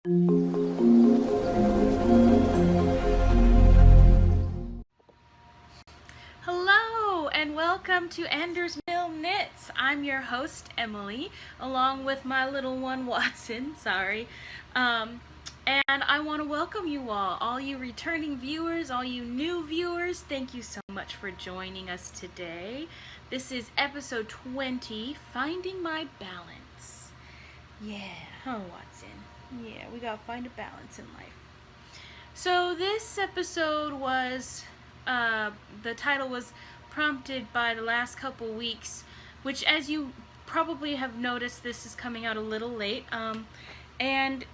Hello and welcome to Andersmillknits. I'm your host Emily, along with my little one Watson. Sorry. And I want to welcome you all you returning viewers, all you new viewers. Thank you so much for joining us today. This is episode 20, Finding My Balance. Yeah, huh, Watson? Yeah, we gotta find a balance in life. So this episode was, the title was prompted by the last couple weeks, which, as you probably have noticed, this is coming out a little late. And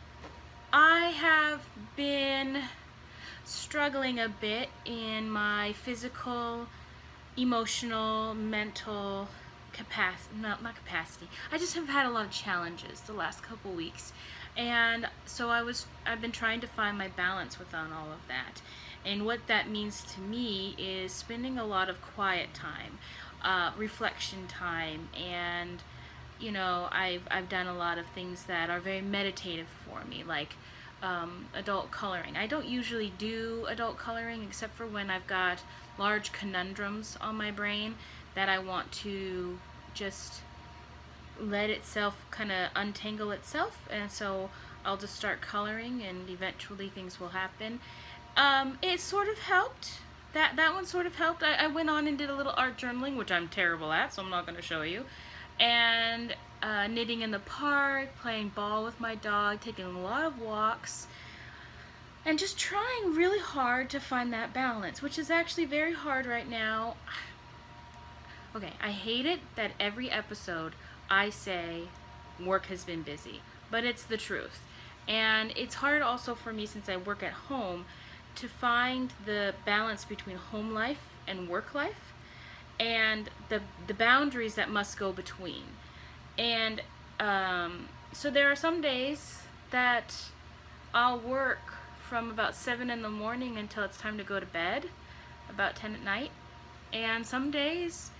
I have been struggling a bit in my physical, emotional, mental capacity, not capacity. I just have had a lot of challenges the last couple weeks. And so I've been trying to find my balance within all of that. And what that means to me is spending a lot of quiet time, reflection time, and I've done a lot of things that are very meditative for me, like adult coloring. I don't usually do adult coloring except for when I've got large conundrums on my brain that I want to just let itself kind of untangle itself, and so I'll just start coloring and eventually things will happen. It sort of helped. That one sort of helped. I went on and did a little art journaling, which I'm terrible at, so I'm not going to show you. And knitting in the park, playing ball with my dog, taking a lot of walks, and just trying really hard to find that balance, which is actually very hard right now. Okay, I hate it that every episode I say work has been busy, but it's the truth. And it's hard also for me, since I work at home, to find the balance between home life and work life, and the boundaries that must go between. And so there are some days that I'll work from about 7 in the morning until it's time to go to bed, about 10 at night. And some days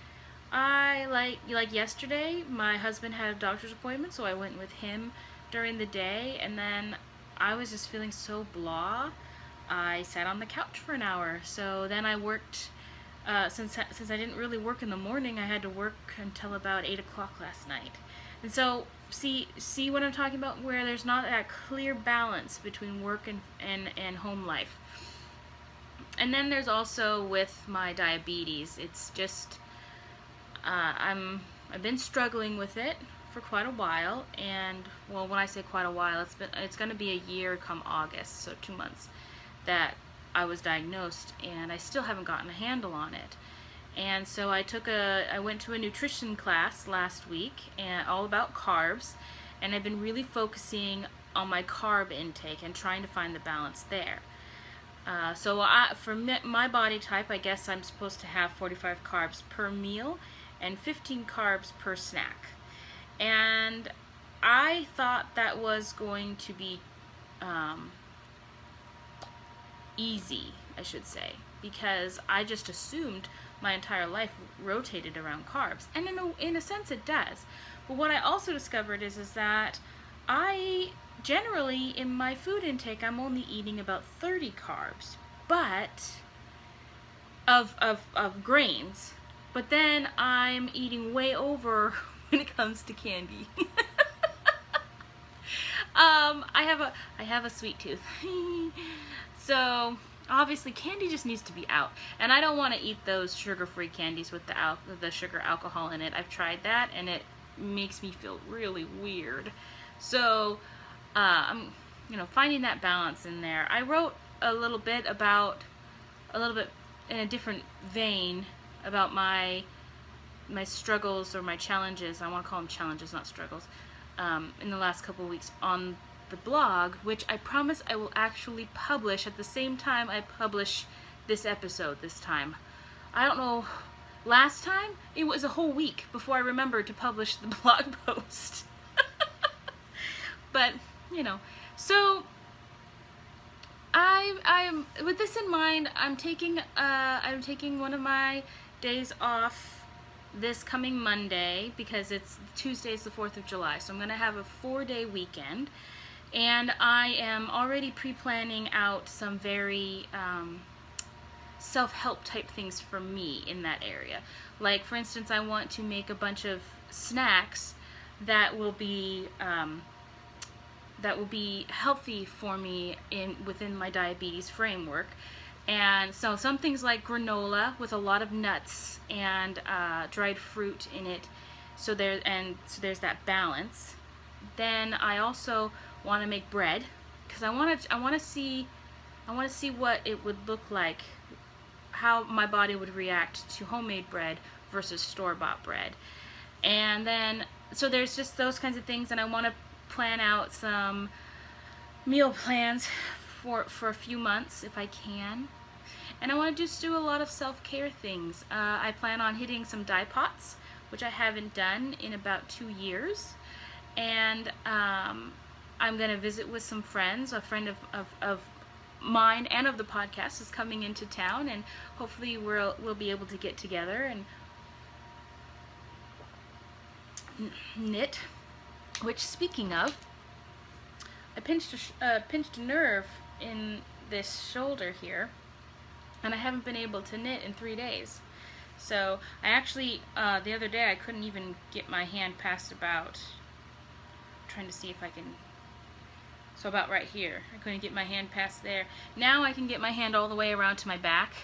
like yesterday, my husband had a doctor's appointment, so I went with him during the day, and then I was just feeling so blah. I sat on the couch for an hour. So then I worked, since I didn't really work in the morning, I had to work until about 8 o'clock last night. And so see what I'm talking about, where there's not that clear balance between work and home life. And then there's also with my diabetes, it's just I've been struggling with it for quite a while, and well, when I say quite a while, it's going to be a year come August, so 2 months that I was diagnosed, and I still haven't gotten a handle on it. And so I went to a nutrition class last week, and all about carbs, and I've been really focusing on my carb intake and trying to find the balance there. So for my body type, I guess I'm supposed to have 45 carbs per meal and 15 carbs per snack. And I thought that was going to be easy, I should say, because I just assumed my entire life rotated around carbs. And in a sense it does. But what I also discovered is that I generally, in my food intake, I'm only eating about 30 carbs, but of grains. But then I'm eating way over when it comes to candy. I have a sweet tooth. So obviously candy just needs to be out, and I don't want to eat those sugar-free candies with the sugar alcohol in it. I've tried that, and it makes me feel really weird. So I'm finding that balance in there. I wrote a little bit in a different vein about my struggles, or my challenges. I want to call them challenges, not struggles, in the last couple of weeks on the blog, which I promise I will actually publish at the same time I publish this episode this time. I don't know, last time it was a whole week before I remembered to publish the blog post. But so I'm with this in mind, I'm taking one of my days off this coming Monday, because it's Tuesday's the 4th of July, so I'm gonna have a 4-day weekend, And I am already pre-planning out some very self-help type things for me in that area. Like, for instance, I want to make a bunch of snacks that will be healthy for me within my diabetes framework. And so some things like granola with a lot of nuts and dried fruit in it, so there's that balance. Then I also want to make bread, because I want to see what it would look like, how my body would react to homemade bread versus store-bought bread. And then so there's just those kinds of things, and I want to plan out some meal plans for a few months if I can. And I want to just do a lot of self-care things. I plan on hitting some dye pots, which I haven't done in about 2 years. And I'm going to visit with some friends. A friend of mine and of the podcast is coming into town, and hopefully we'll be able to get together and knit. Which, speaking of, I pinched a nerve in this shoulder here, and I haven't been able to knit in 3 days. So I actually, the other day, I couldn't even get my hand past about, I'm trying to see if I can, so about right here. I couldn't get my hand past there. Now I can get my hand all the way around to my back,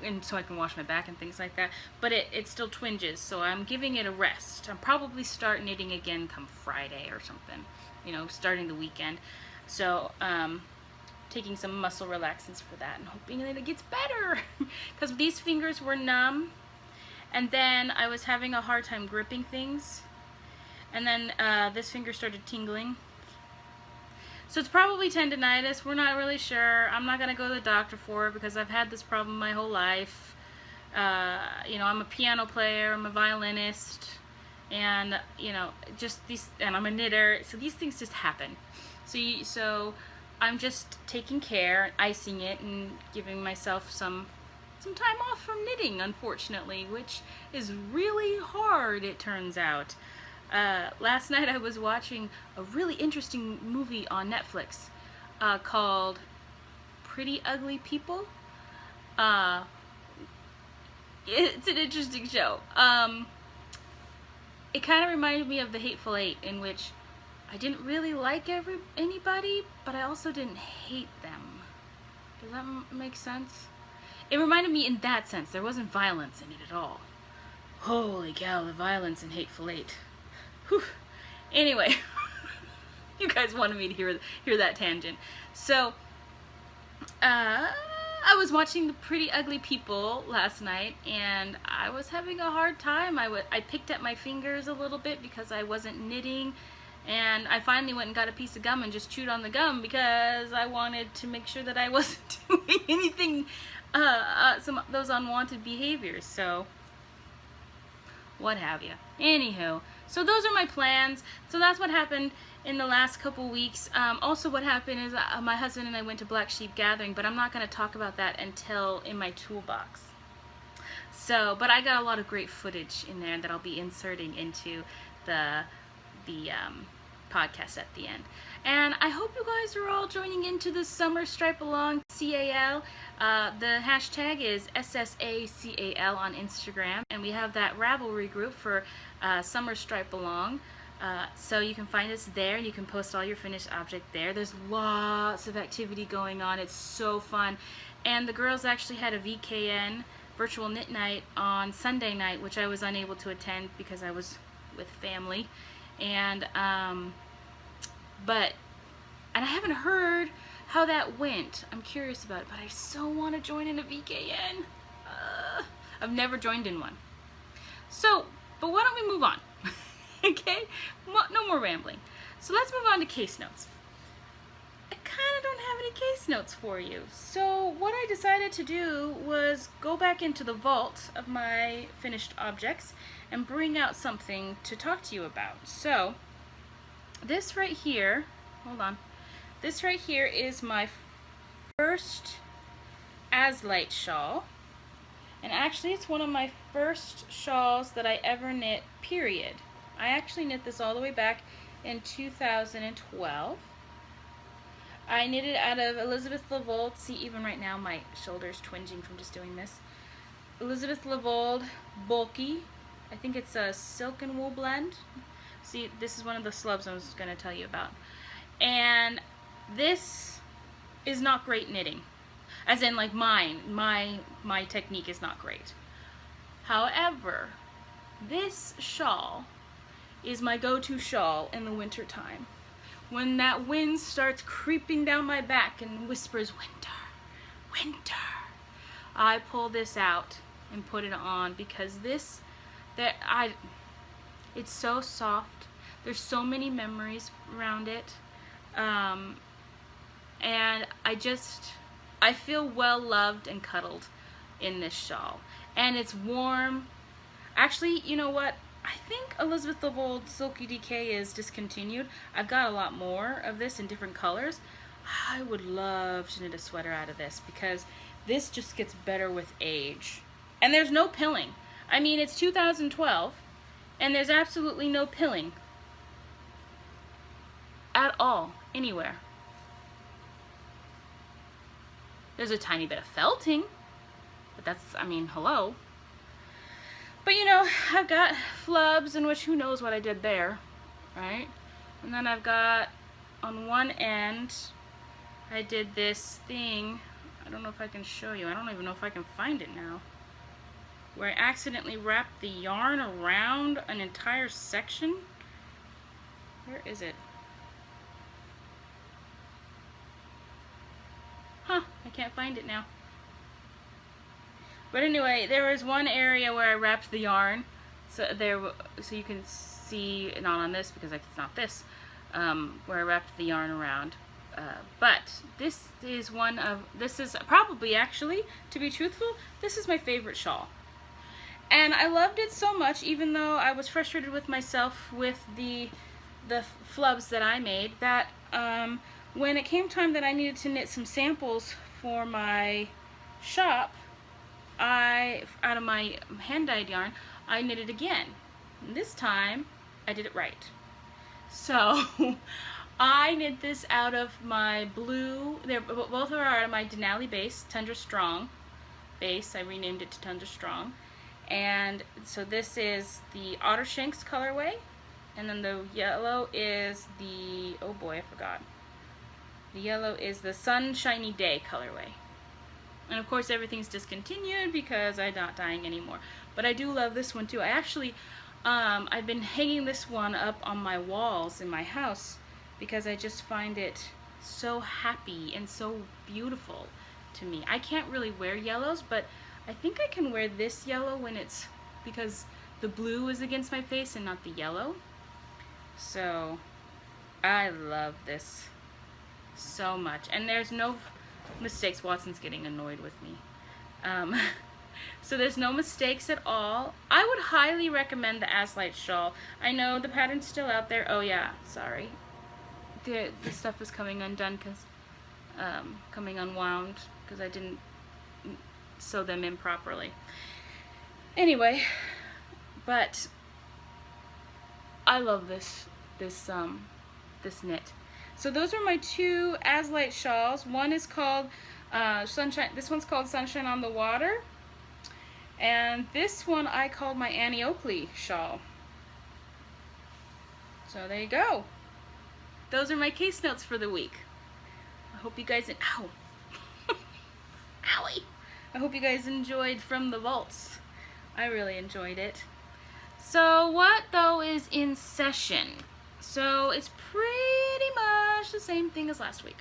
and so I can wash my back and things like that, but it still twinges, so I'm giving it a rest. I'll probably start knitting again come Friday or something, you know, starting the weekend. So taking some muscle relaxants for that and hoping that it gets better, because these fingers were numb, and then I was having a hard time gripping things, and then this finger started tingling. So it's probably tendonitis. We're not really sure. I'm not going to go to the doctor for it because I've had this problem my whole life. You know, I'm a piano player, I'm a violinist, and, you know, just these, and I'm a knitter, so these things just happen. So I'm just taking care, icing it, and giving myself some time off from knitting, unfortunately, which is really hard, it turns out. Last night I was watching a really interesting movie on Netflix called Pretty Ugly People. It's an interesting show. It kind of reminded me of The Hateful Eight, in which I didn't really like anybody, but I also didn't hate them. Does that make sense? It reminded me in that sense. There wasn't violence in it at all. Holy cow, the violence in Hateful Eight. Whew. Anyway, you guys wanted me to hear that tangent. So, I was watching The Pretty Ugly People last night, and I was having a hard time. I picked at my fingers a little bit because I wasn't knitting, and I finally went and got a piece of gum and just chewed on the gum because I wanted to make sure that I wasn't doing anything, some of those unwanted behaviors. So, what have you. Anywho, so those are my plans. So that's what happened in the last couple weeks. Also what happened is my husband and I went to Black Sheep Gathering, but I'm not going to talk about that until in my toolbox. So, but I got a lot of great footage in there that I'll be inserting into the podcast at the end. And I hope you guys are all joining into the Summer Stripe Along CAL. The hashtag is SSACAL on Instagram, and we have that Ravelry group for Summer Stripe Along. So you can find us there, and you can post all your finished object there. There's lots of activity going on. It's so fun. And the girls actually had a VKN, virtual knit night, on Sunday night, which I was unable to attend because I was with family. And and I haven't heard how that went. I'm curious about it, but I so want to join in a VKN. I've never joined in one. So, but why don't we move on? Okay? No more rambling. So let's move on to case notes. I kind of don't have any case notes for you. So what I decided to do was go back into the vault of my finished objects and bring out something to talk to you about. So this right here, hold on. This right here is my first Azlite shawl. And actually it's one of my first shawls that I ever knit, period. I actually knit this all the way back in 2012. I knitted out of Elizabeth Lavold. See, even right now my shoulder's twinging from just doing this. Elizabeth Lavold Bulky. I think it's a silk and wool blend. See, this is one of the slubs I was going to tell you about. And this is not great knitting. As in, like, my technique is not great. However, this shawl is my go-to shawl in the winter time. When that wind starts creeping down my back and whispers, winter, winter, I pull this out and put it on because it's so soft. There's so many memories around it. And I feel well loved and cuddled in this shawl. And it's warm. Actually, you know what? I think Elizabeth Lavold Silky Decay is discontinued. I've got a lot more of this in different colors. I would love to knit a sweater out of this because this just gets better with age. And there's no pilling. I mean, it's 2012 and there's absolutely no pilling at all, anywhere. There's a tiny bit of felting, but that's, I mean, hello. But you know, I've got flubs in which who knows what I did there, right? And then I've got, on one end, I did this thing. I don't know if I can show you. I don't even know if I can find it now. Where I accidentally wrapped the yarn around an entire section. Where is it? Huh, I can't find it now. But anyway, there was one area where I wrapped the yarn, so you can see, not on this because it's not this, where I wrapped the yarn around. But this is probably, actually, to be truthful, this is my favorite shawl. And I loved it so much, even though I was frustrated with myself with the flubs that I made, that when it came time that I needed to knit some samples for my shop, out of my hand-dyed yarn, I knitted again. And this time, I did it right. So, I knit this out of my blue, both are out of my Denali base, Tundra Strong base. I renamed it to Tundra Strong. And so this is the Otter Shanks colorway. And then the yellow is the, oh boy, I forgot. The yellow is the Sunshiny Day colorway. And of course everything's discontinued because I'm not dyeing anymore. But I do love this one too. I actually, I've been hanging this one up on my walls in my house because I just find it so happy and so beautiful to me. I can't really wear yellows, but I think I can wear this yellow when it's, because the blue is against my face and not the yellow. So I love this so much. And there's no mistakes. Watson's getting annoyed with me. So there's no mistakes at all. I would highly recommend the Aslight shawl. I know the pattern's still out there. Oh yeah, sorry. The stuff is coming undone because coming unwound because I didn't sew them in properly. Anyway, but I love this knit. So those are my two Aslight shawls. One is called Sunshine. This one's called Sunshine on the Water, and this one I called my Annie Oakley shawl. So there you go. Those are my case notes for the week. I hope you guys, ow, owie. I hope you guys enjoyed From the Vaults. I really enjoyed it. So what though is in session? So it's pretty much the same thing as last week.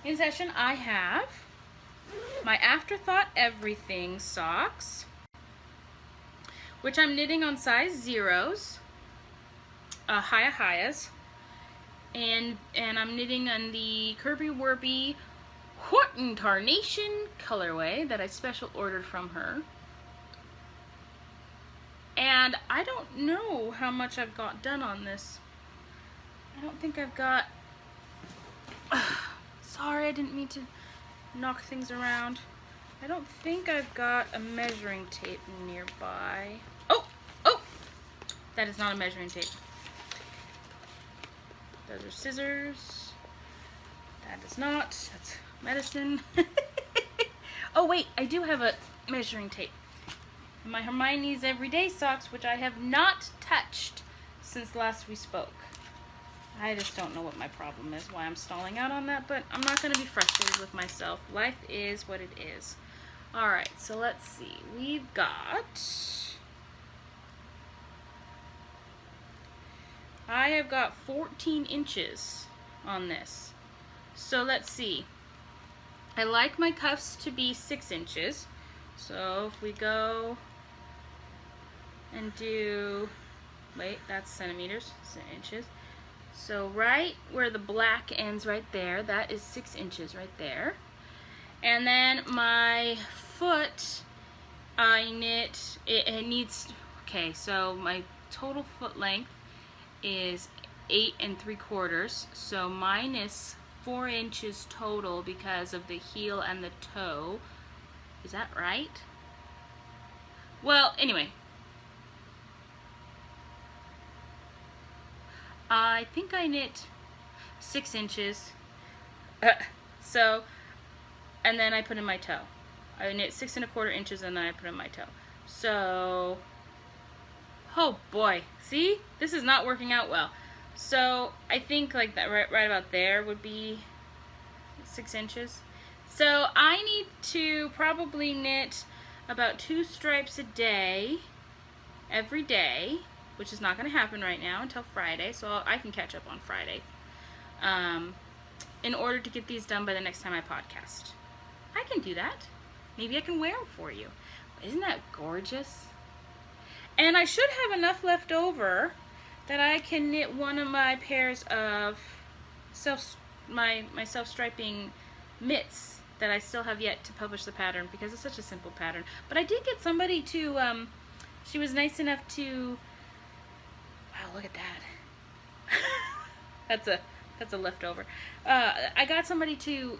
In session I have my Afterthought Everything socks, which I'm knitting on size 0s, Hiya-Hiyas, and I'm knitting on the Kirby Werby Horton Tarnation colorway that I special ordered from her. And I don't know how much I've got done on this. I don't think I've got... Sorry, I didn't mean to knock things around. I don't think I've got a measuring tape nearby. Oh! That is not a measuring tape. Those are scissors. That is not. That's medicine. Oh wait, I do have a measuring tape. My Hermione's Everyday Socks, which I have not touched since last we spoke. I just don't know what my problem is, why I'm stalling out on that, but I'm not going to be frustrated with myself. Life is what it is. Alright, so let's see. We've got... I have got 14 inches on this. So let's see. I like my cuffs to be 6 inches. So if we go and do, wait, that's centimeters, inches. So right where the black ends right there, that is 6 inches right there. And then my foot, I knit, it needs, okay, so my total foot length is 8 3/4. So minus 4 inches total because of the heel and the toe. Is that right? Well, anyway. I think I knit 6 inches. So, and then I put in my toe. I knit 6 1/4 inches and then I put in my toe. So, oh boy. See? This is not working out well. So, I think like that right about there would be 6 inches. So, I need to probably knit about 2 stripes a day, every day, which is not going to happen right now until Friday, so I can catch up on Friday, in order to get these done by the next time I podcast. I can do that. Maybe I can wear them for you. Isn't that gorgeous? And I should have enough left over that I can knit one of my pairs of my self-striping mitts that I still have yet to publish the pattern because it's such a simple pattern. But I did get somebody to, she was nice enough to, wow, look at that. That's a leftover. I got somebody to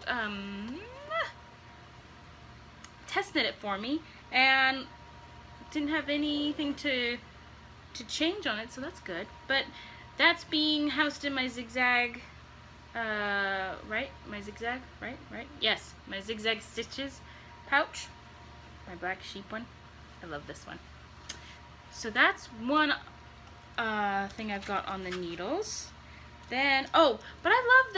test knit it for me and didn't have anything to change on it, so that's good. But that's being housed in my zigzag, right? My zigzag, right? Yes, my zigzag stitches pouch, my black sheep one. I love this one. So that's one thing I've got on the needles. Then, oh, but I love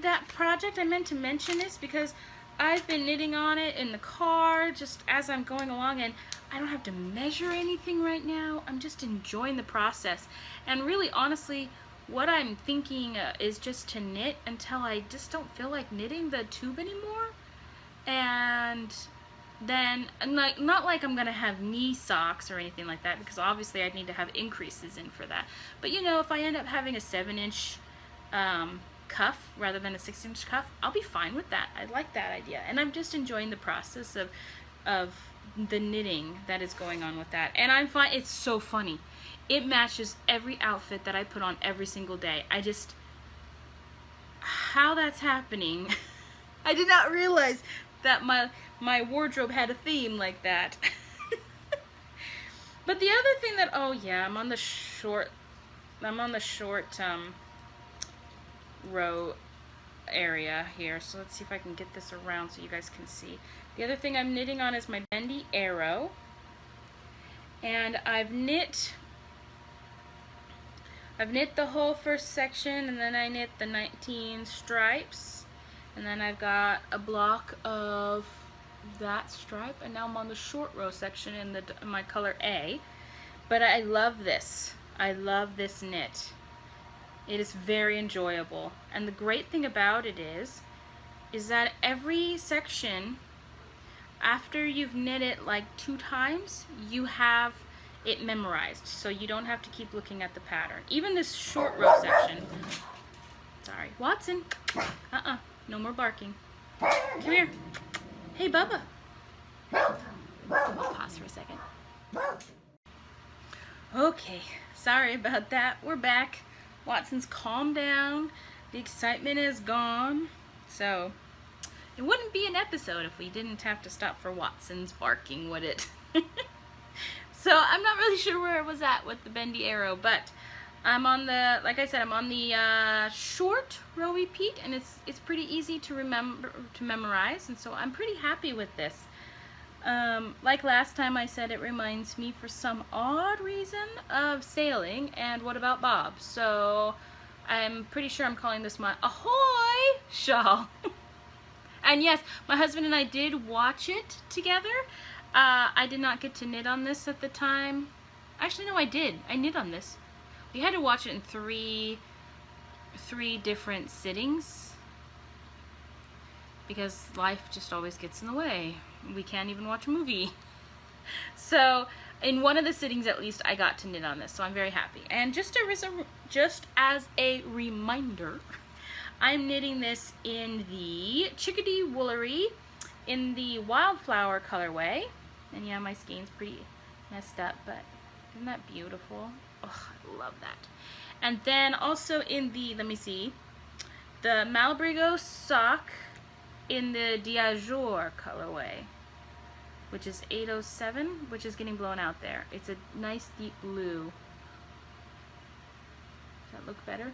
that project. I meant to mention this because I've been knitting on it in the car just as I'm going along, and I don't have to measure anything right now. I'm just enjoying the process. And really, honestly, what I'm thinking is just to knit until I just don't feel like knitting the tube anymore. And then, not like I'm gonna have knee socks or anything like that, because obviously I'd need to have increases in for that. But you know, if I end up having a 7-inch cuff rather than a 6-inch cuff, I'll be fine with that. I like that idea, and I'm just enjoying the process of the knitting that is going on with that. And I'm fine. It's so funny. It matches every outfit that I put on every single day. I just, how that's happening, I did not realize that my wardrobe had a theme like that. But the other thing that, oh yeah, I'm on the short row area here. So let's see if I can get this around so you guys can see. The other thing I'm knitting on is my Bendy Arrow. And I've knit the whole first section, and then I knit the 19 stripes, and then I've got a block of that stripe, and now I'm on the short row section in my color A. But I love this. I love this knit. It is very enjoyable, and the great thing about it is that every section, after you've knit it like 2 times, you have it memorized, so you don't have to keep looking at the pattern. Even this short row section. Sorry, Watson. No more barking. Come here. Hey, Bubba. Pause for a second. Okay, sorry about that. We're back. Watson's calmed down. The excitement is gone. So, it wouldn't be an episode if we didn't have to stop for Watson's barking, would it? So I'm not really sure where I was at with the Bendy Arrow, but I'm on the, like I said, I'm on the short row repeat, and it's pretty easy to memorize, and so I'm pretty happy with this. Like last time I said, it reminds me for some odd reason of sailing and What About Bob. So I'm pretty sure I'm calling this my Ahoy shawl. And yes, my husband and I did watch it together. I did not get to knit on this at the time. Actually, no, I did. I knit on this. We had to watch it in three different sittings because life just always gets in the way. We can't even watch a movie. So in one of the sittings at least I got to knit on this, so I'm very happy. And just as a reminder, I'm knitting this in the Chickadee Woolery in the Wildflower colorway. And yeah, my skein's pretty messed up, but isn't that beautiful? Oh, I love that. And then also in the, let me see, the Malabrigo sock in the Diajour colorway, which is 807, which is getting blown out there. It's a nice deep blue. Does that look better?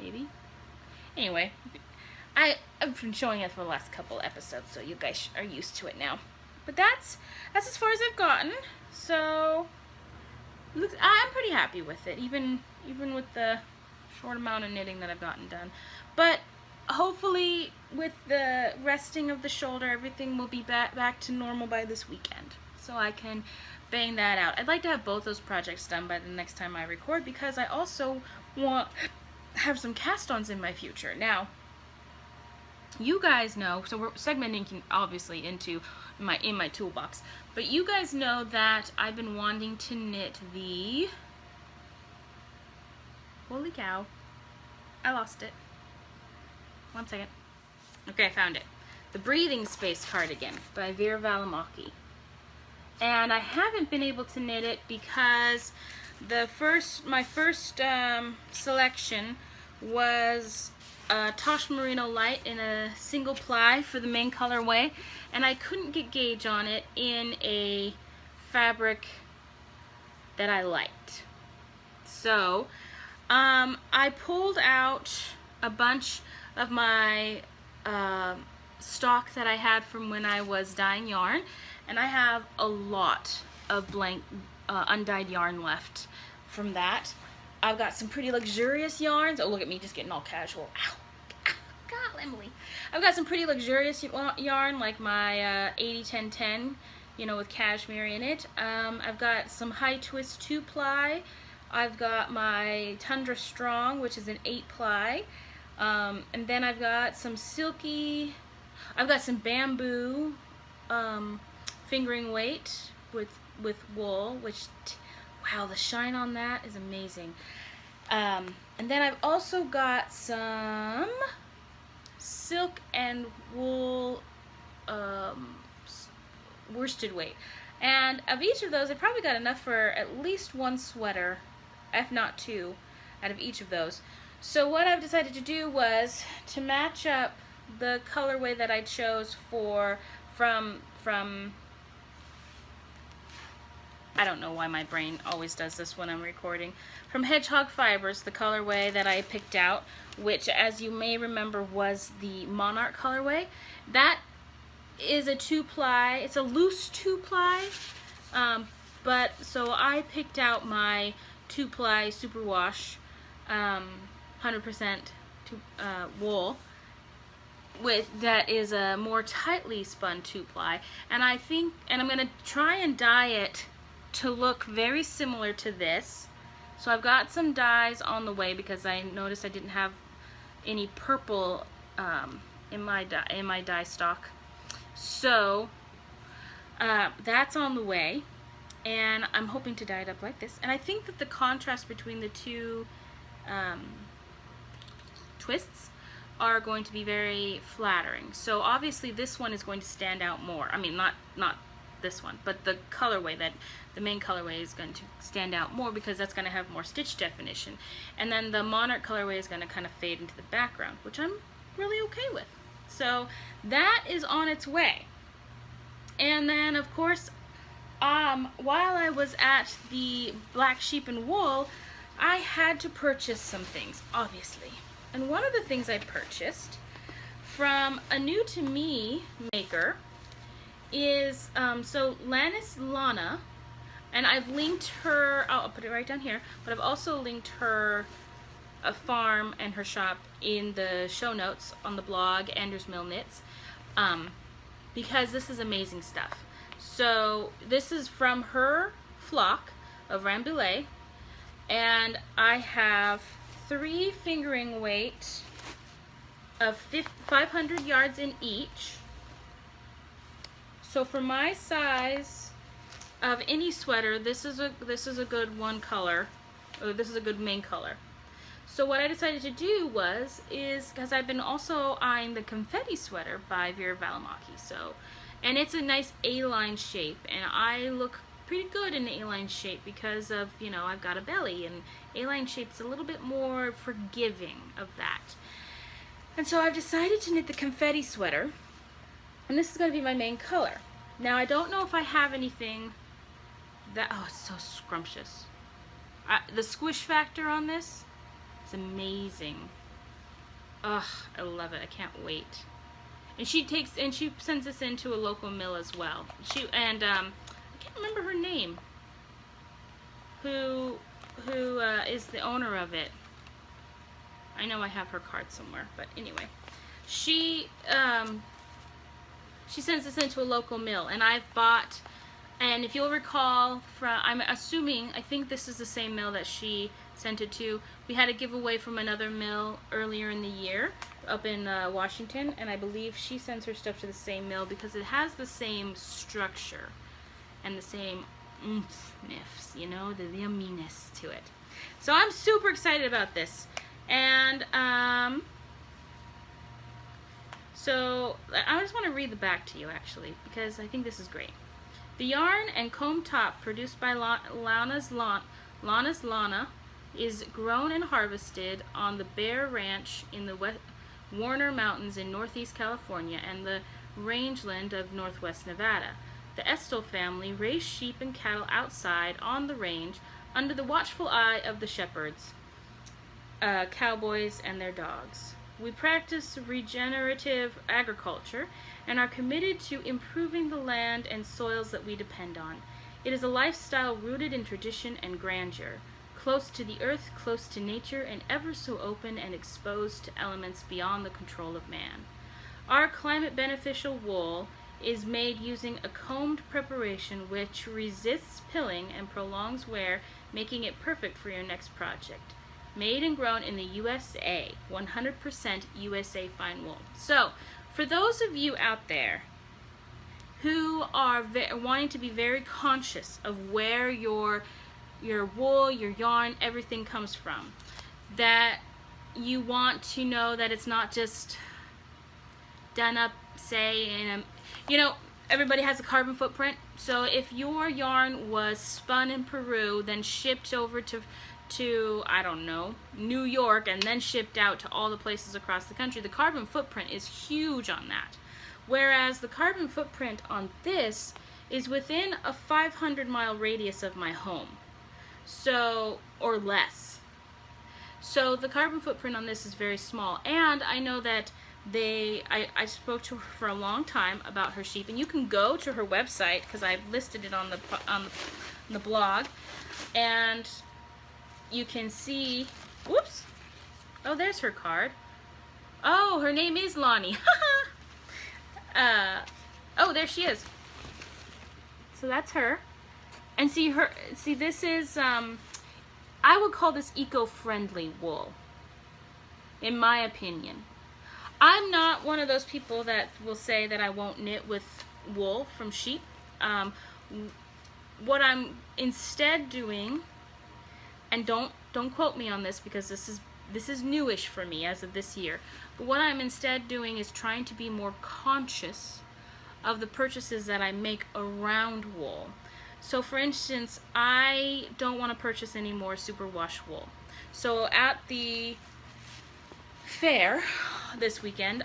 Maybe? Anyway, I've been showing it for the last couple episodes, so you guys are used to it now. But that's as far as I've gotten. So I'm pretty happy with it, even with the short amount of knitting that I've gotten done. But hopefully with the resting of the shoulder, everything will be back to normal by this weekend, so I can bang that out. I'd like to have both those projects done by the next time I record, because I also want to have some cast-ons in my future. Now, you guys know, so we're segmenting obviously into in my toolbox, but you guys know that I've been wanting to knit the, holy cow, I lost it. One second. Okay, I found it. The Breathing Space Cardigan by Vera Valimaki. And I haven't been able to knit it because my first selection was Tosh Merino Light in a single ply for the main colorway, and I couldn't get gauge on it in a fabric that I liked. So I pulled out a bunch of my stock that I had from when I was dyeing yarn, and I have a lot of blank undyed yarn left from that. I've got some pretty luxurious yarns. Oh, look at me just getting all casual. Ow. God, Emily. I've got some pretty luxurious yarn, like my 80-10-10, you know, with cashmere in it. I've got some high twist 2-ply. I've got my Tundra Strong, which is an 8-ply. And then I've got some silky, I've got some bamboo fingering weight with wool, which, wow, the shine on that is amazing. And then I've also got some silk and wool worsted weight. And of each of those, I probably got enough for at least one sweater, if not two, out of each of those. So what I've decided to do was to match up the colorway that I chose from I don't know why my brain always does this when I'm recording. From Hedgehog Fibers, the colorway that I picked out, which, as you may remember, was the Monarch colorway. That is a 2-ply. It's a loose 2-ply, but so I picked out my 2-ply superwash 100% wool that is a more tightly spun 2-ply, and I think, and I'm gonna try and dye it to look very similar to this. So I've got some dyes on the way because I noticed I didn't have any purple in my dye stock. So that's on the way, and I'm hoping to dye it up like this. And I think that the contrast between the two twists are going to be very flattering. So obviously this one is going to stand out more. I mean, not this one, but the colorway, that the main colorway, is going to stand out more because that's going to have more stitch definition. And then the Monarch colorway is going to kind of fade into the background, which I'm really okay with. So that is on its way. And then, of course, while I was at the Black Sheep and Wool, I had to purchase some things, obviously. And one of the things I purchased from a new to me maker is, so Lanas Lot, and I've linked her, I'll put it right down here, but I've also linked her a farm and her shop in the show notes on the blog AndersMillknits, because this is amazing stuff. So this is from her flock of Rambouillet, and I have 3 fingering weight of 500 yards in each. So for my size of any sweater, this is a good one color, or this is a good main color. So what I decided to do is because I've been also eyeing the confetti sweater by Vera Valimaki. So, and it's a nice A-line shape, and I look pretty good in the A-line shape because of, you know, I've got a belly, and A-line shape's a little bit more forgiving of that. And so I've decided to knit the confetti sweater, and this is going to be my main color. Now I don't know if I have anything that, oh, it's so scrumptious. The squish factor on this is amazing. Ugh, I love it. I can't wait. And she sends this into a local mill as well. I can't remember her name. Who is the owner of it? I know I have her card somewhere, but anyway, she sends this into a local mill, and I've bought. And if you'll recall, I'm assuming, I think this is the same mill that she sent it to. We had a giveaway from another mill earlier in the year up in Washington, and I believe she sends her stuff to the same mill because it has the same structure and the same oomphness, you know, the yumminess to it. So I'm super excited about this. And so I just want to read the back to you, actually, because I think this is great. The yarn and comb top produced by Lanas Lot is grown and harvested on the Bear Ranch in the Warner Mountains in northeast California and the rangeland of northwest Nevada. The Estill family raise sheep and cattle outside on the range under the watchful eye of the shepherds, cowboys, and their dogs. We practice regenerative agriculture and are committed to improving the land and soils that we depend on. It is a lifestyle rooted in tradition and grandeur, close to the earth, close to nature, and ever so open and exposed to elements beyond the control of man. Our climate beneficial wool is made using a combed preparation which resists pilling and prolongs wear, making it perfect for your next project. Made and grown in the USA, 100% USA fine wool. So, for those of you out there who are wanting to be very conscious of where your wool, your yarn, everything comes from, that you want to know that it's not just done up, say, in a, you know, everybody has a carbon footprint. So if your yarn was spun in Peru, then shipped over to I don't know, New York, and then shipped out to all the places across the country, the carbon footprint is huge on that. Whereas the carbon footprint on this is within a 500-mile radius of my home, so, or less. So the carbon footprint on this is very small, and I know that I spoke to her for a long time about her sheep, and you can go to her website because I've listed it on the blog, and you can see, whoops, oh, there's her card. Oh, her name is Lonnie. Oh, there she is. So that's her. And see this is, I would call this eco-friendly wool, in my opinion. I'm not one of those people that will say that I won't knit with wool from sheep. What I'm instead doing, and don't quote me on this because this is newish for me as of this year, but what I'm instead doing is trying to be more conscious of the purchases that I make around wool. So for instance, I don't want to purchase any more superwash wool. So at the fair this weekend,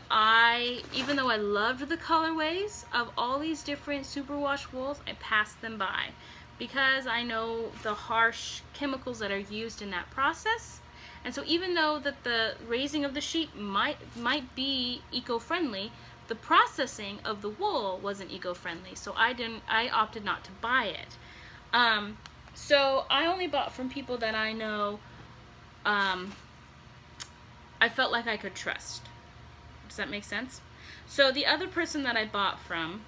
even though I loved the colorways of all these different superwash wools, I passed them by because I know the harsh chemicals that are used in that process. And so even though that the raising of the sheep might be eco-friendly, the processing of the wool wasn't eco-friendly, so I opted not to buy it. So I only bought from people that I know I felt like I could trust. Does that make sense? So the other person that I bought from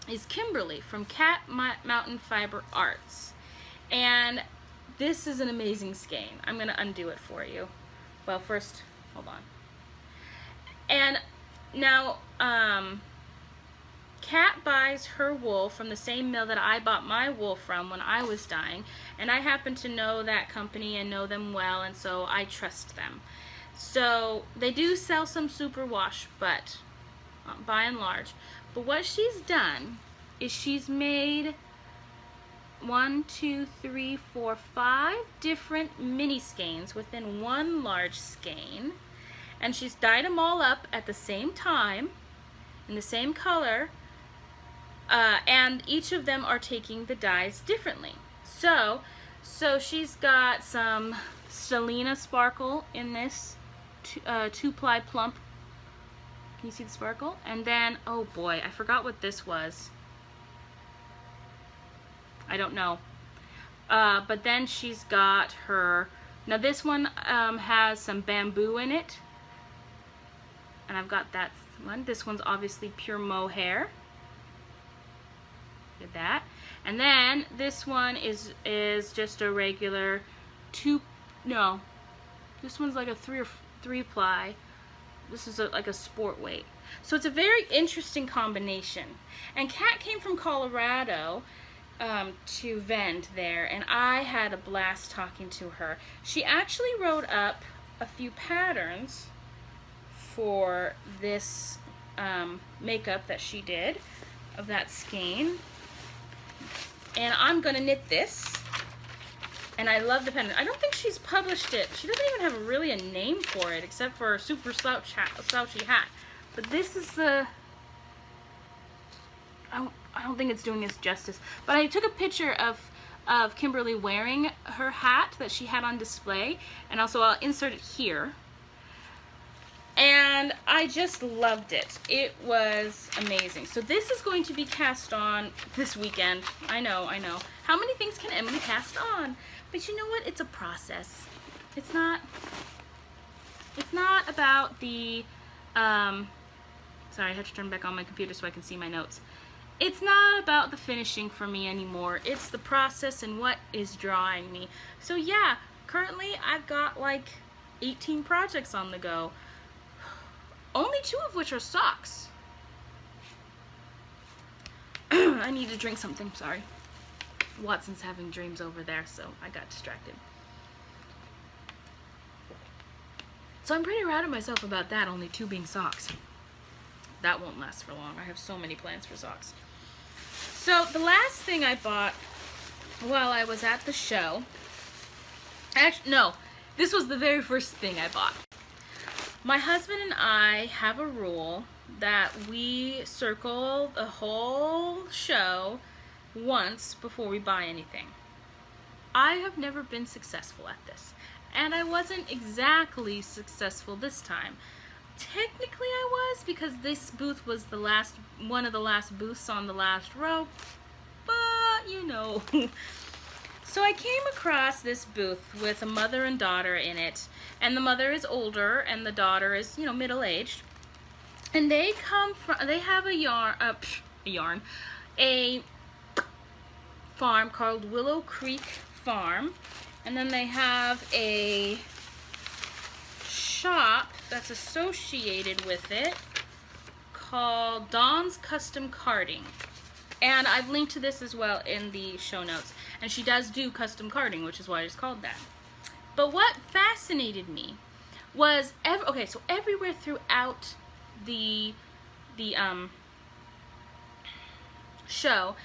is Kimberly from Katmai Mountain Fiber Arts. And this is an amazing skein. I'm going to undo it for you. Well, first, hold on. And now, Kat buys her wool from the same mill that I bought my wool from when I was dyeing, and I happen to know that company and know them well, and so I trust them. So they do sell some superwash, but by and large. But what she's done is she's made 5 different mini skeins within one large skein, and she's dyed them all up at the same time in the same color, and each of them are taking the dyes differently. So she's got some Stellina sparkle in this 2-ply plump. Can you see the sparkle? And then, oh boy, I forgot what this was. I don't know. But then she's got her, now this one has some bamboo in it, and I've got that one. This one's obviously pure mohair. Look at that. And then this one is just a regular this one's like a 3-ply. This is like a sport weight. So it's a very interesting combination. And Kat came from Colorado to vend there, and I had a blast talking to her. She actually wrote up a few patterns for this makeup that she did of that skein. And I'm gonna knit this. And I love the pen. I don't think she's published it. She doesn't even have really a name for it, except for a super slouchy hat. But this is the, I don't think it's doing this justice. But I took a picture of Kimberly wearing her hat that she had on display, and also I'll insert it here. And I just loved it. It was amazing. So this is going to be cast on this weekend. I know. How many things can Emily cast on? But you know what? It's a process. It's not about the, sorry, I have to turn back on my computer so I can see my notes. It's not about the finishing for me anymore. It's the process and what is drawing me. So yeah, currently I've got like 18 projects on the go. Only 2 of which are socks. I need to drink something, sorry. Watson's having dreams over there, so I got distracted. So I'm pretty proud of myself about that, only 2 being socks. That won't last for long. I have so many plans for socks. So the last thing I bought while I was at the show, actually, no, this was the very first thing I bought. My husband and I have a rule that we circle the whole show once before we buy anything. I have never been successful at this, and I wasn't exactly successful this time. Technically I was, because this booth was the last, one of the last booths on the last row, but you know. So I came across this booth with a mother and daughter in it, and the mother is older and the daughter is, you know, middle-aged, and they come from, they have a farm called Willow Creek Farm, and then they have a shop that's associated with it called Dawn's Custom Carding, and I've linked to this as well in the show notes. And she does do custom carding, which is why it's called that. But what fascinated me was, so everywhere throughout the show,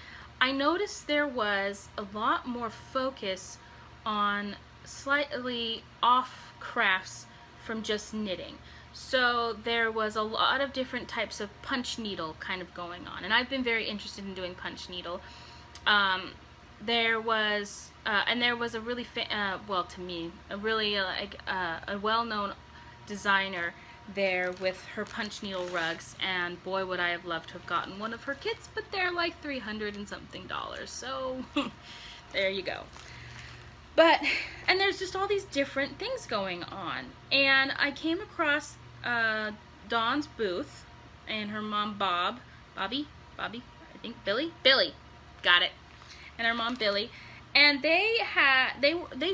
I noticed there was a lot more focus on slightly off crafts from just knitting. So there was a lot of different types of punch needle kind of going on, and I've been very interested in doing punch needle. There was a really well, to me, a really a well-known designer there with her punch needle rugs, and boy would I have loved to have gotten one of her kits, but they're like $300 and something, so there you go. And there's just all these different things going on, and I came across Dawn's booth and her mom Bobby, I think Billy, got it, and her mom Billy, and they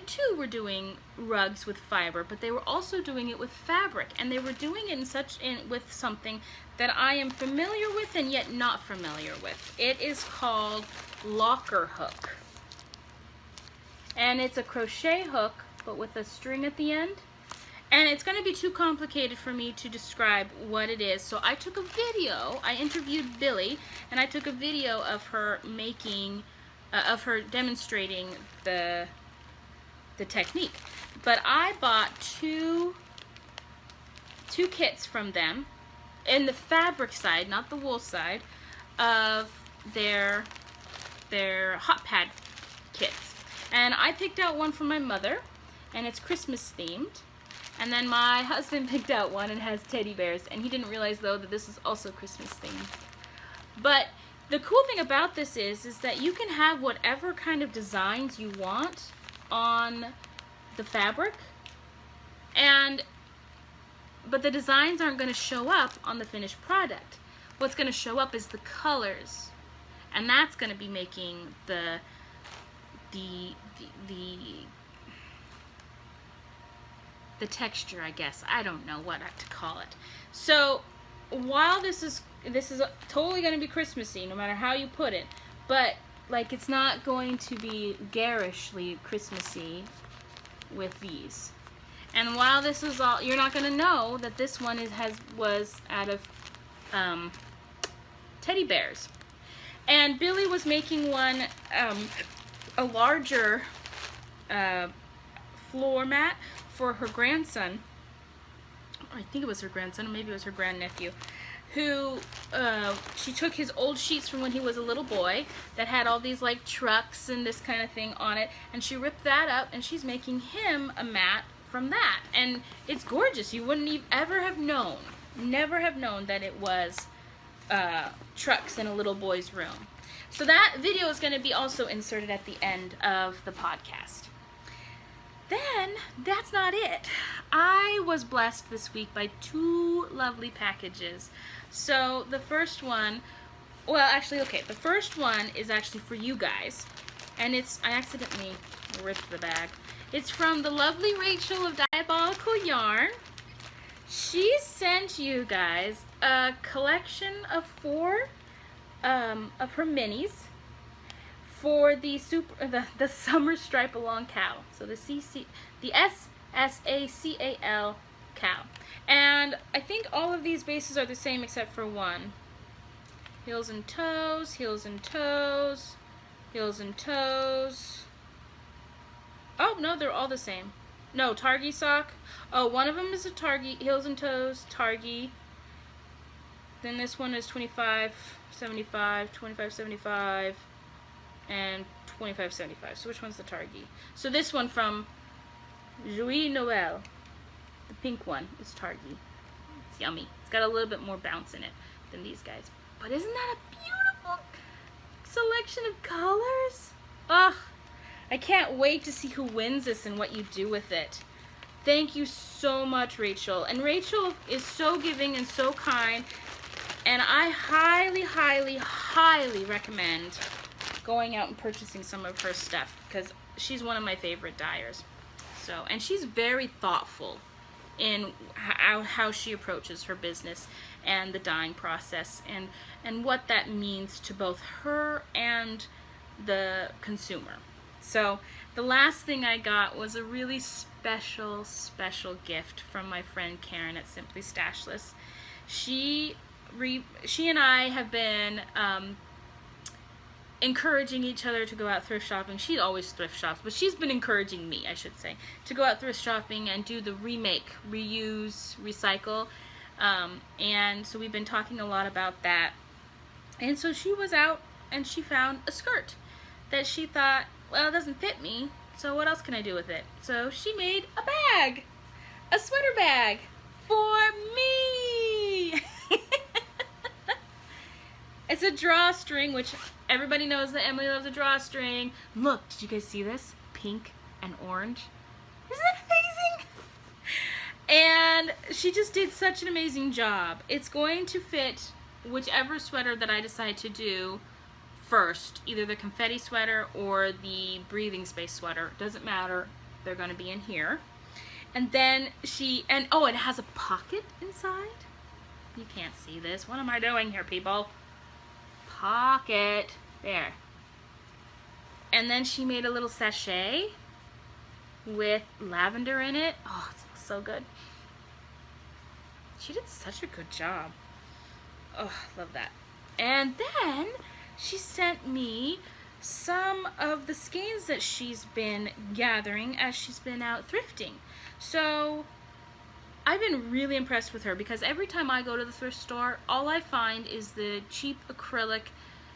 too were doing rugs with fiber, but they were also doing it with fabric, and they were doing it with something that I am familiar with and yet not familiar with. It is called locker hook, and it's a crochet hook but with a string at the end. And it's going to be too complicated for me to describe what it is, so I took a video. I interviewed Billy, and I took a video of her making, of her demonstrating the technique. But I bought two kits from them, in the fabric side, not the wool side, of their hot pad kits. And I picked out one for my mother, and it's Christmas themed. And then my husband picked out one and has teddy bears, and he didn't realize though that this is also Christmas themed. But the cool thing about this is that you can have whatever kind of designs you want on the fabric, but the designs aren't going to show up on the finished product. What's going to show up is the colors, and that's going to be making the texture, I guess. I don't know what to call it. So while this is totally going to be Christmassy, no matter how you put it, but like it's not going to be garishly Christmassy with these. And while this is all, you're not going to know that this one was out of teddy bears. And Billy was making one, a larger floor mat for her grandson. I think it was her grandson, or maybe it was her grandnephew, who she took his old sheets from when he was a little boy that had all these like trucks and this kind of thing on it, and she ripped that up and she's making him a mat from that, and it's gorgeous. You wouldn't ever have known, never have known that it was trucks in a little boy's room. So that video is going to be also inserted at the end of the podcast. Then, that's not it. I was blessed this week by two lovely packages. So, the first one, well, actually, okay, the first one is actually for you guys. And I accidentally ripped the bag. It's from the lovely Rachel of Diabolical Yarn. She sent you guys a collection of 4 of her minis for the summer stripe along cow. So the SSACAL cow. And I think all of these bases are the same except for one. Heels and toes, heels and toes, heels and toes. Oh, no, they're all the same. No, Targi sock. Oh, one of them is a Targi, heels and toes, Targi. Then this one is $25.75, $25.75, and $25.75. So which one's the Targi? So this one from Joie Noël, the pink one, is Targi. It's yummy. It's got a little bit more bounce in it than these guys. But isn't that a beautiful selection of colors? Ugh, I can't wait to see who wins this and what you do with it. Thank you so much, Rachel. And Rachel is so giving and so kind. And I highly, highly, highly recommend going out and purchasing some of her stuff, because she's one of my favorite dyers. So, and she's very thoughtful in how she approaches her business and the dyeing process, and what that means to both her and the consumer. So the last thing I got was a really special gift from my friend Karen at Simply Stashless. She and I have been encouraging each other to go out thrift shopping. She always thrift shops, but she's been encouraging me, I should say, to go out thrift shopping and do the remake, reuse, recycle. And so we've been talking a lot about that. And so she was out and she found a skirt that she thought, well, it doesn't fit me, so what else can I do with it? So she made a bag, a sweater bag for me. It's a drawstring, which everybody knows that Emily loves a drawstring. Look, did you guys see this? Pink and orange. Isn't that amazing? And she just did such an amazing job. It's going to fit whichever sweater that I decide to do first, either the confetti sweater or the breathing space sweater. Doesn't matter. They're going to be in here. And then oh, it has a pocket inside. You can't see this. What am I doing here, people? Pocket. There. And then she made a little sachet with lavender in it. Oh, it smells so good. She did such a good job. Oh, love that. And then she sent me some of the skeins that she's been gathering as she's been out thrifting. So I've been really impressed with her because every time I go to the thrift store, all I find is the cheap acrylic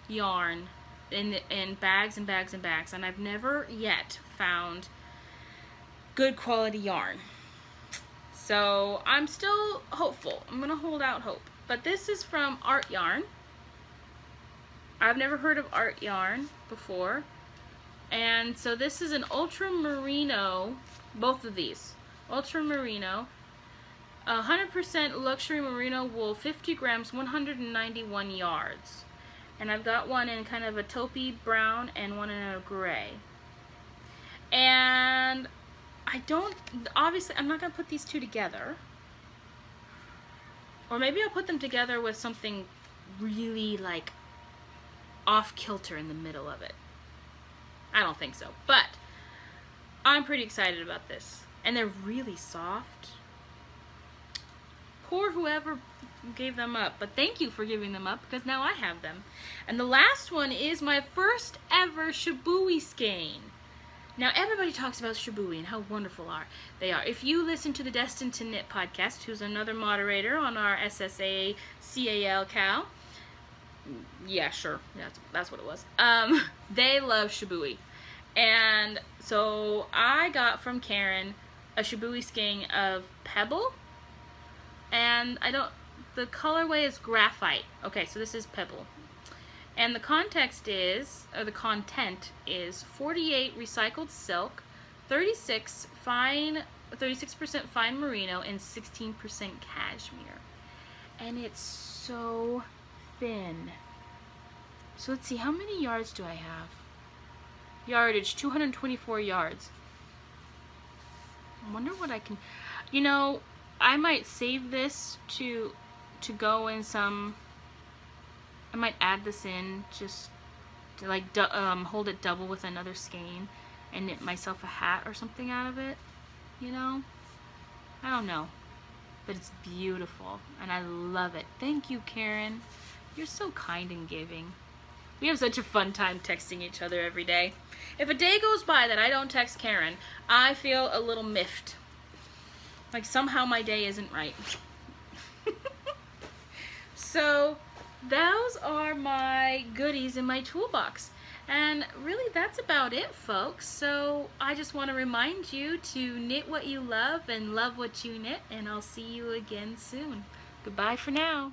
yarn in bags and bags and bags, and I've never yet found good quality yarn. So I'm still hopeful. I'm gonna hold out hope. But this is from Art Yarn. I've never heard of Art Yarn before. And so this is an ultra merino, both of these. Ultra merino, 100% luxury merino wool, 50 grams, 191 yards. And I've got one in kind of a taupey brown and one in a gray. And obviously I'm not going to put these two together. Or maybe I'll put them together with something really like off-kilter in the middle of it. I don't think so, but I'm pretty excited about this. And they're really soft. Poor whoever gave them up, but thank you for giving them up because now I have them. And the last one is my first ever Shibui skein. Now everybody talks about Shibui and how wonderful they are. If you listen to the Destined to Knit podcast, who's another moderator on our SSA CAL Cal, yeah, sure, that's what it was. They love Shibui. And so I got from Karen a Shibui skein of Pebble, and the colorway is Graphite. Okay, so this is Pebble. And the content is 48 recycled silk, 36% fine merino, and 16% cashmere. And it's so thin. So let's see, how many yards do I have? Yardage, 224 yards. I wonder what I can, I might save this to go in some, I might add this in just to like hold it double with another skein and knit myself a hat or something out of it, I don't know, but it's beautiful and I love it. Thank you, Karen. You're so kind and giving. We have such a fun time texting each other every day. If a day goes by that I don't text Karen, I feel a little miffed. Like somehow my day isn't right. So those are my goodies in my toolbox. And really that's about it, folks. So I just want to remind you to knit what you love and love what you knit, and I'll see you again soon. Goodbye for now.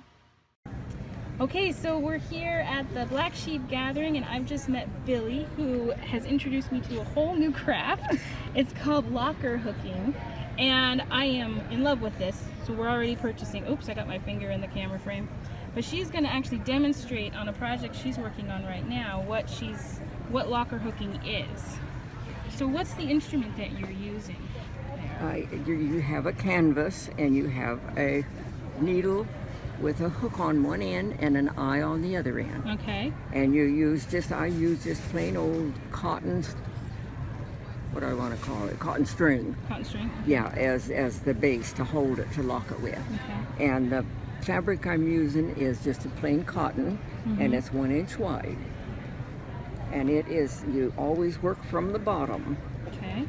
Okay, so we're here at the Black Sheep Gathering, and I've just met Billy, who has introduced me to a whole new craft. It's called locker hooking, and I am in love with this. So we're already purchasing. Oops, I got my finger in the camera frame. But she's going to actually demonstrate on a project she's working on right now what locker hooking is. So what's the instrument that you're using there? You have a canvas and you have a needle with a hook on one end and an eye on the other end. Okay. And you use I use this plain old cotton, what do I want to call it? Cotton string. Cotton string? Okay. Yeah, as the base to hold it, to lock it with. Okay. And the fabric I'm using is just a plain cotton, and it's 1 inch wide. And it is, you always work from the bottom. Okay.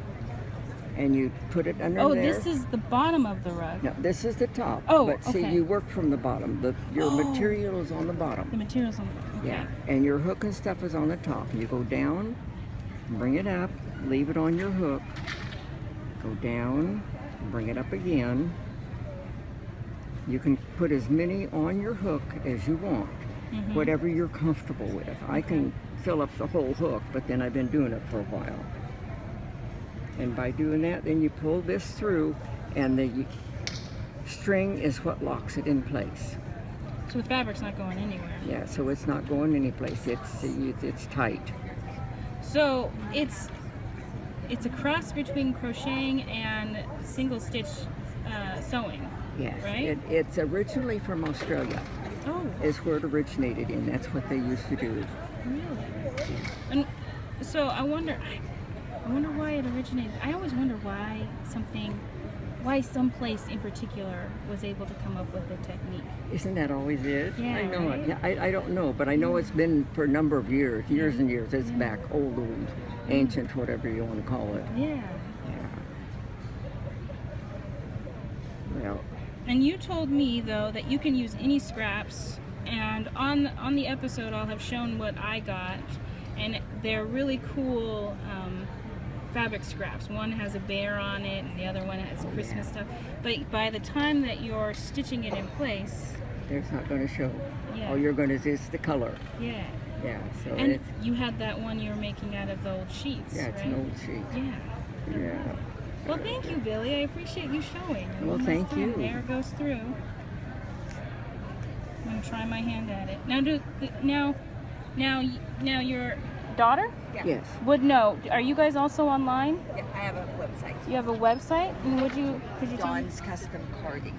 And you put it under Oh, there. this is the bottom of the rug. No, this is the top. Oh, but see, okay. you work from the bottom. Your material is on the bottom. The material's on the bottom. Okay. Yeah, and your hook and stuff is on the top. You go down, bring it up, leave it on your hook, go down, bring it up again. You can put as many on your hook as you want, whatever you're comfortable with. I can fill up the whole hook, but then I've been doing it for a while. And by doing that, then you pull this through, and the string is what locks it in place. So the fabric's not going anywhere. Yeah, so it's not going anyplace. It's tight. So it's a cross between crocheting and single stitch sewing. Yes, right? It's originally from Australia. Oh, Is where it originated in. That's what they used to do. really? And so I wonder why it originated. I always wonder why some place in particular was able to come up with a technique. Isn't that always it? Yeah, I know right? it. Yeah, I don't know, but I know it's been for a number of years and years. It's back old, ancient, whatever you want to call it. Yeah. Yeah. Well, And you told me though that you can use any scraps, and on the episode I'll have shown what I got, and they're really cool fabric scraps. One has a bear on it, and the other one has Christmas stuff. But by the time that you're stitching it in place, it's not going to show. Yeah. All you're going to see is the color. yeah. Yeah. So And it's you had that one you were making out of the old sheets, it's right? an old sheet. Yeah. Yeah. Well, thank you, Billy. I appreciate you showing. Well, One thank last time. you. There it goes through. I'm gonna try my hand at it. Now your daughter Yes. would know. Are you guys also online? Yeah, I have a website. You have a website, and could you tell me? Dawn's Custom Carding.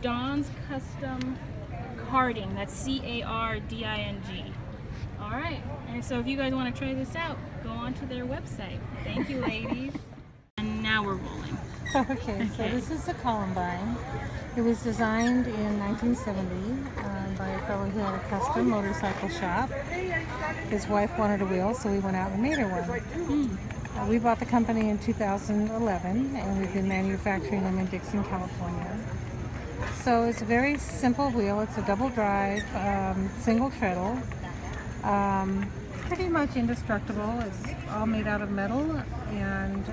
Dawn's Custom Carding. That's Carding. All right. And so if you guys want to try this out, go onto their website. Thank you, ladies. And now we're rolling. Okay, so this is the Columbine. It was designed in 1970 by a fellow who had a custom motorcycle shop. His wife wanted a wheel, so we went out and made her one. We bought the company in 2011, and we've been manufacturing them in Dixon, California. So it's a very simple wheel. It's a double drive, single treadle. Pretty much indestructible. It's all made out of metal and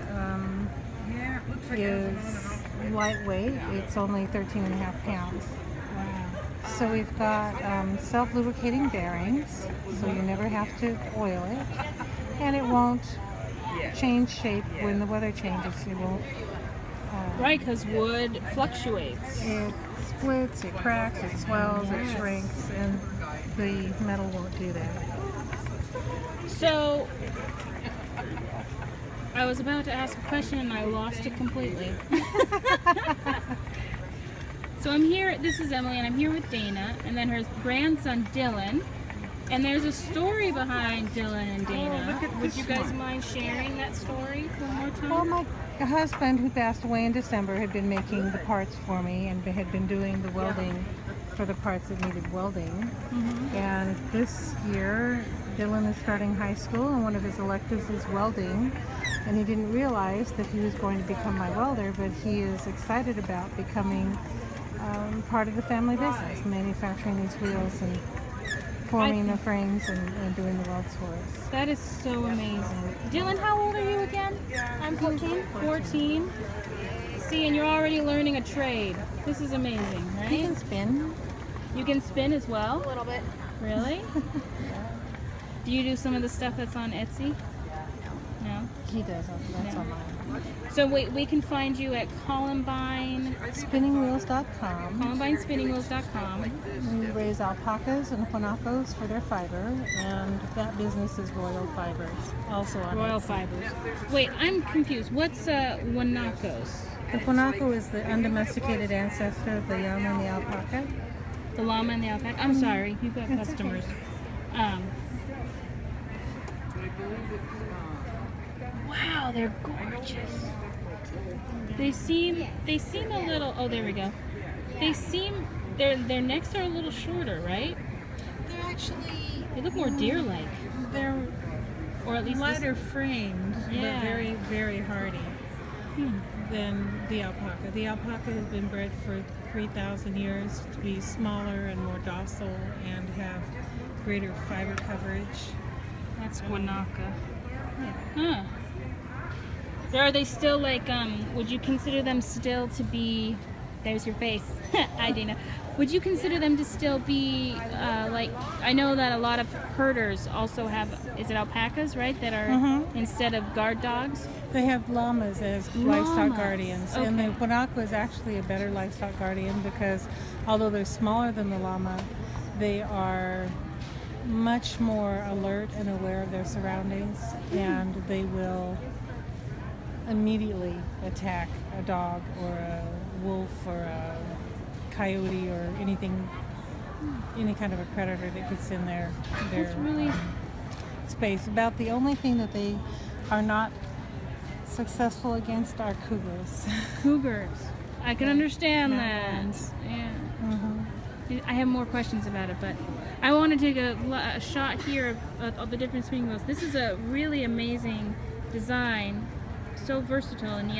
is lightweight. It's only 13.5 pounds. So we've got self-lubricating bearings, so you never have to oil it, and it won't change shape when the weather changes. It won't. Right, because wood fluctuates. It splits, it cracks, it swells, it shrinks, and the metal won't do that. So, I was about to ask a question and I lost it completely. So I'm here, this is Emily, and I'm here with Dana, and then her grandson Dylan. And there's a story behind Dylan and Dana. Would you guys mind sharing that story one more time? Well, my husband, who passed away in December, had been making the parts for me and had been doing the welding for the parts that needed welding. And this year, Dylan is starting high school, and one of his electives is welding. And he didn't realize that he was going to become my welder, but he is excited about becoming part of the family business, manufacturing these wheels and forming the frames and doing the welds for us. That is so amazing. Dylan, how old are you again? I'm 14. 14. See, and you're already learning a trade. This is amazing, right? He can spin. You can spin as well? A little bit. Really? Do you do some of the stuff that's on Etsy? No? He does. That's No. on mine. So wait, we can find you at Columbine, Spinningwheels.com. ColumbineSpinningWheels.com. We raise alpacas and guanacos for their fiber, and that business is Royal Fibers, also on Royal Etsy. Fibers. Wait, I'm confused. What's Wanakos? The guanaco is the undomesticated ancestor of the llama and the alpaca. The llama and the alpaca? I'm sorry, you've got That's customers. Wow, they're gorgeous. They seem a little. Oh, there we go. They seem their necks are a little shorter, right? They're actually They look more deer-like. They're or at least lighter framed, Yeah. but very, very hardy than the alpaca. The alpaca has been bred for 3,000 years to be smaller and more docile and have greater fiber coverage. That's Guanaca. Yeah. Huh. Are they still like, would you consider them still to be, there's your face, hi Dana. Would you consider them to still be, like, I know that a lot of herders also have, is it alpacas, right, that are instead of guard dogs? They have llamas as livestock Llamas. guardians. Okay. And the guanaco is actually a better livestock guardian because although they're smaller than the llama, they are much more alert and aware of their surroundings, and they will immediately attack a dog or a wolf or a coyote or anything, any kind of a predator that gets in their That's really, space. About the only thing that they are not successful against are cougars. cougars. I can understand Mountain that. lions. Yeah. Mm-hmm. I have more questions about it, but I want to take a shot here of the difference between those. This is a really amazing design, so versatile, and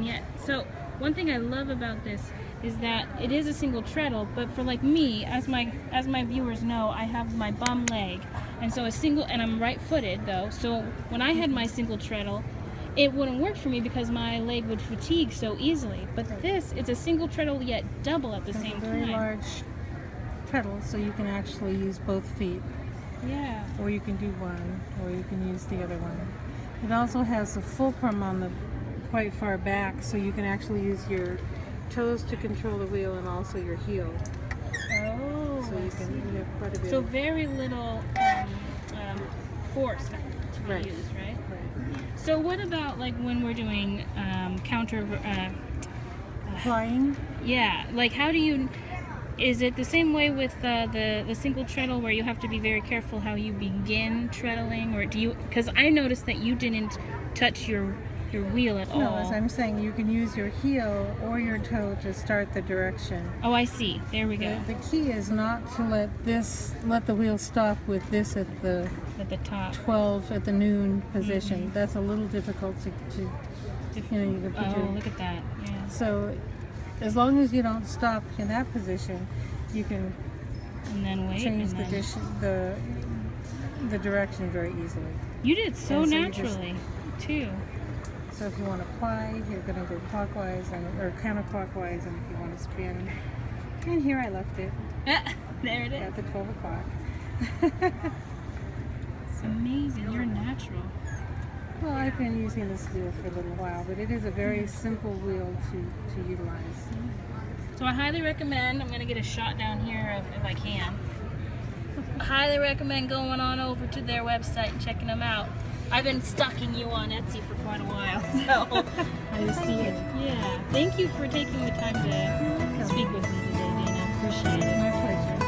yet, so one thing I love about this is that it is a single treadle, but for like me, as my viewers know, I have my bum leg, and so and I'm right-footed though, so when I had my single treadle, it wouldn't work for me because my leg would fatigue so easily. But this, it's a single treadle yet double at the It's same a very time. large treadle, so you can actually use both feet, Yeah. or you can do one, or you can use the other one. It also has a fulcrum on the quite far back, so you can actually use your toes to control the wheel and also your heel. Oh. So you have quite a bit. So very little force to be Right. used, right? Right. So what about like when we're doing counter? Flying. Yeah, like how do you? Is it the same way with the single treadle where you have to be very careful how you begin treadling, or do you? Because I noticed that you didn't touch your wheel at all. No, as I'm saying, you can use your heel or your toe to start the direction. Oh, I see. There we go. The key is not to let the wheel stop with this at the At the top. 12 at the noon position. That's a little difficult to you can put Oh, your, look at that. Yeah. so as long as you don't stop in that position, you can And then wait. change and then... the direction very easily. You did so And so you just- naturally, too. So if you want to fly, you're going to go clockwise or counterclockwise, and if you want to spin, and here I left it There it is. at the 12 o'clock. It's amazing. You're natural. Well, I've been using this wheel for a little while, but it is a very simple wheel to utilize. So I highly recommend, I'm going to get a shot down here if I can. I highly recommend going on over to their website and checking them out. I've been stalking you on Etsy for quite a while, so I see it. yeah. Thank you for taking the time to speak with me today, Dana. Appreciate it. My pleasure.